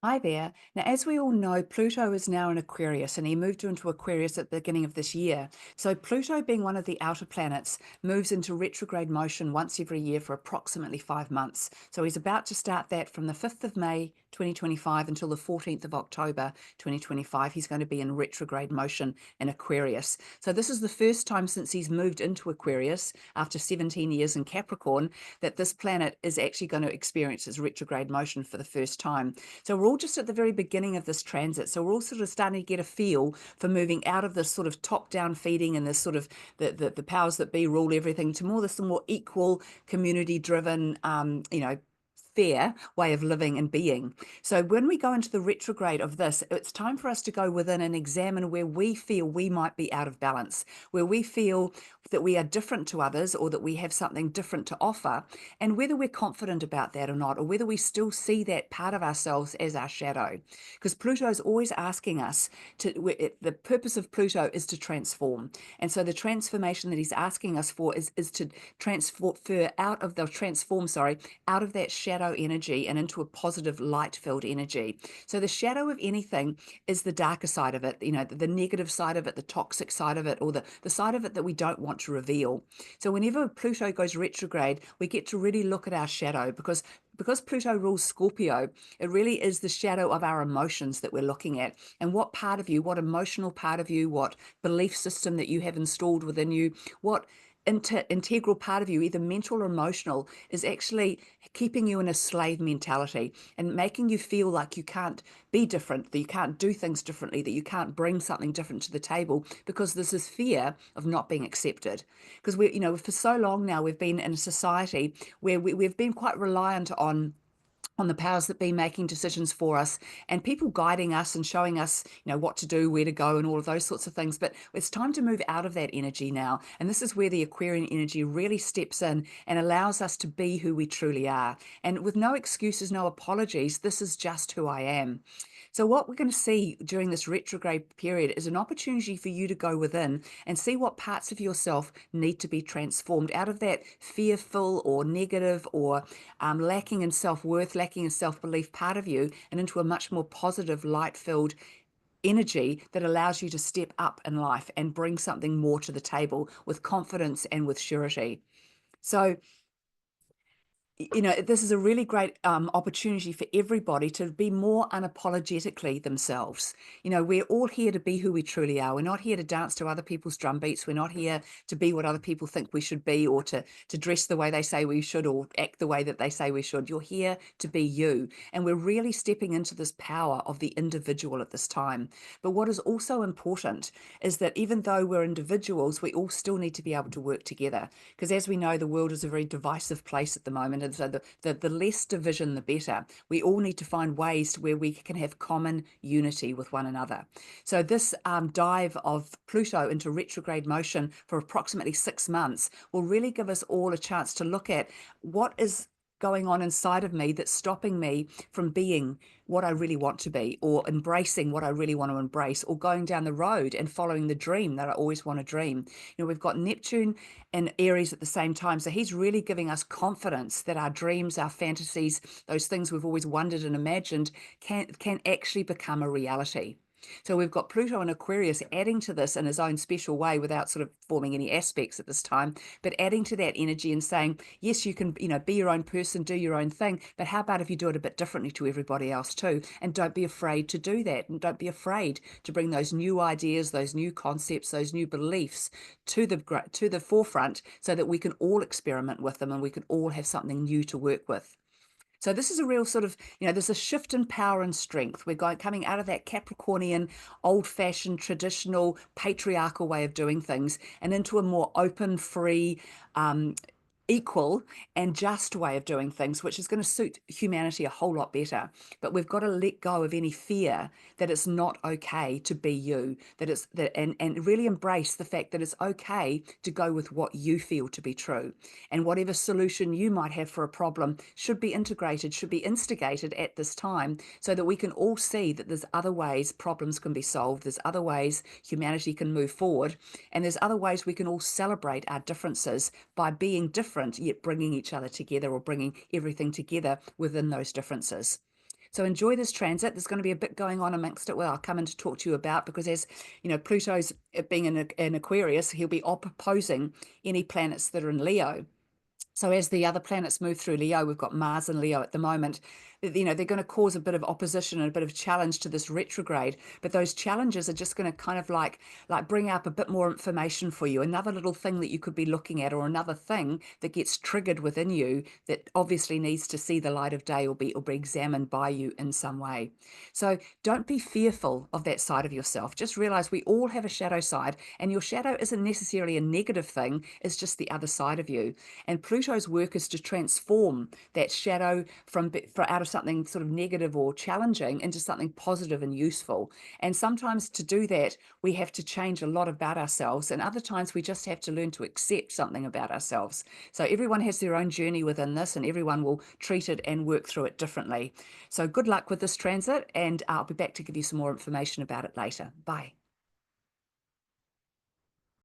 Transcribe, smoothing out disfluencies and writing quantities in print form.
Hi there. Now, as we all know, Pluto is now in Aquarius and he moved into Aquarius at the beginning of this year. So, Pluto, being one of the outer planets, moves into retrograde motion once every year for approximately 5 months. So, he's about to start that from the 5th of May 2025 until the 14th of October 2025. He's going to be in retrograde motion in Aquarius. So, this is the first time since he's moved into Aquarius after 17 years in Capricorn that this planet is actually going to experience its retrograde motion for the first time. So we're all just at the very beginning of this transit. So we're all sort of starting to get a feel for moving out of this sort of top-down feeding and this sort of the powers that be rule everything to more this more equal, community-driven, fair way of living and being. So when we go into the retrograde of this, it's time for us to go within and examine where we feel we might be out of balance, where we feel that we are different to others or that we have something different to offer, and whether we're confident about that or not, or whether we still see that part of ourselves as our shadow. Because Pluto is always asking us to, the purpose of Pluto is to transform. And so the transformation that he's asking us for is to transfer out of the transform, sorry, out of that shadow energy and into a positive light filled energy. So the shadow of anything is the darker side of it, the negative side of it, the toxic side of it, or the side of it that we don't want to reveal. So whenever Pluto goes retrograde, we get to really look at our shadow because Pluto rules Scorpio, it really is the shadow of our emotions that we're looking at. And what part of you, what emotional part of you, what belief system that you have installed within you, what integral part of you, either mental or emotional, is actually keeping you in a slave mentality and making you feel like you can't be different, that you can't do things differently, that you can't bring something different to the table because there's this fear of not being accepted. Because for so long now, we've been in a society where we've been quite reliant on the powers that be making decisions for us and people guiding us and showing us what to do, where to go, and all of those sorts of things. But it's time to move out of that energy now, and this is where the Aquarian energy really steps in and allows us to be who we truly are, and with no excuses, no apologies. This is just who I am. So what we're going to see during this retrograde period is an opportunity for you to go within and see what parts of yourself need to be transformed out of that fearful or negative or lacking in self-worth, lacking in self-belief part of you, and into a much more positive, light-filled energy that allows you to step up in life and bring something more to the table with confidence and with surety. So this is a really great opportunity for everybody to be more unapologetically themselves. We're all here to be who we truly are. We're not here to dance to other people's drum beats. We're not here to be what other people think we should be, or to dress the way they say we should, or act the way that they say we should. You're here to be you. And we're really stepping into this power of the individual at this time. But what is also important is that even though we're individuals, we all still need to be able to work together. Because as we know, the world is a very divisive place at the moment. And so the less division, the better. We all need to find ways where we can have common unity with one another. So this dive of Pluto into retrograde motion for approximately 6 months will really give us all a chance to look at what is going on inside of me that's stopping me from being what I really want to be, or embracing what I really want to embrace, or going down the road and following the dream that I always want to dream. We've got Neptune and Aries at the same time. So he's really giving us confidence that our dreams, our fantasies, those things we've always wondered and imagined can actually become a reality. So we've got Pluto and Aquarius adding to this in his own special way without sort of forming any aspects at this time, but adding to that energy and saying, yes, you can, be your own person, do your own thing, but how about if you do it a bit differently to everybody else too? And don't be afraid to do that. And don't be afraid to bring those new ideas, those new concepts, those new beliefs to the forefront so that we can all experiment with them and we can all have something new to work with. So this is a real sort of, there's a shift in power and strength. We're coming out of that Capricornian, old-fashioned, traditional, patriarchal way of doing things and into a more open, free, equal and just way of doing things, which is going to suit humanity a whole lot better. But we've got to let go of any fear that it's not okay to be you, and really embrace the fact that it's okay to go with what you feel to be true. And whatever solution you might have for a problem should be integrated, should be instigated at this time so that we can all see that there's other ways problems can be solved, there's other ways humanity can move forward, and there's other ways we can all celebrate our differences by being different yet bringing each other together, or bringing everything together within those differences. So enjoy this transit. There's going to be a bit going on amongst it where I'll come in to talk to you about, because as you know, Pluto's being in Aquarius, he'll be opposing any planets that are in Leo. So as the other planets move through Leo, we've got Mars and Leo at the moment, you know, they're going to cause a bit of opposition and a bit of challenge to this retrograde. But those challenges are just going to kind of like bring up a bit more information for you, another little thing that you could be looking at, or another thing that gets triggered within you that obviously needs to see the light of day, or be examined by you in some way. So don't be fearful of that side of yourself. Just realize we all have a shadow side, and your shadow isn't necessarily a negative thing, it's just the other side of you. And Pluto's work is to transform that shadow from out of something sort of negative or challenging into something positive and useful. And sometimes to do that, we have to change a lot about ourselves. And other times we just have to learn to accept something about ourselves. So everyone has their own journey within this, and everyone will treat it and work through it differently. So good luck with this transit, and I'll be back to give you some more information about it later. Bye.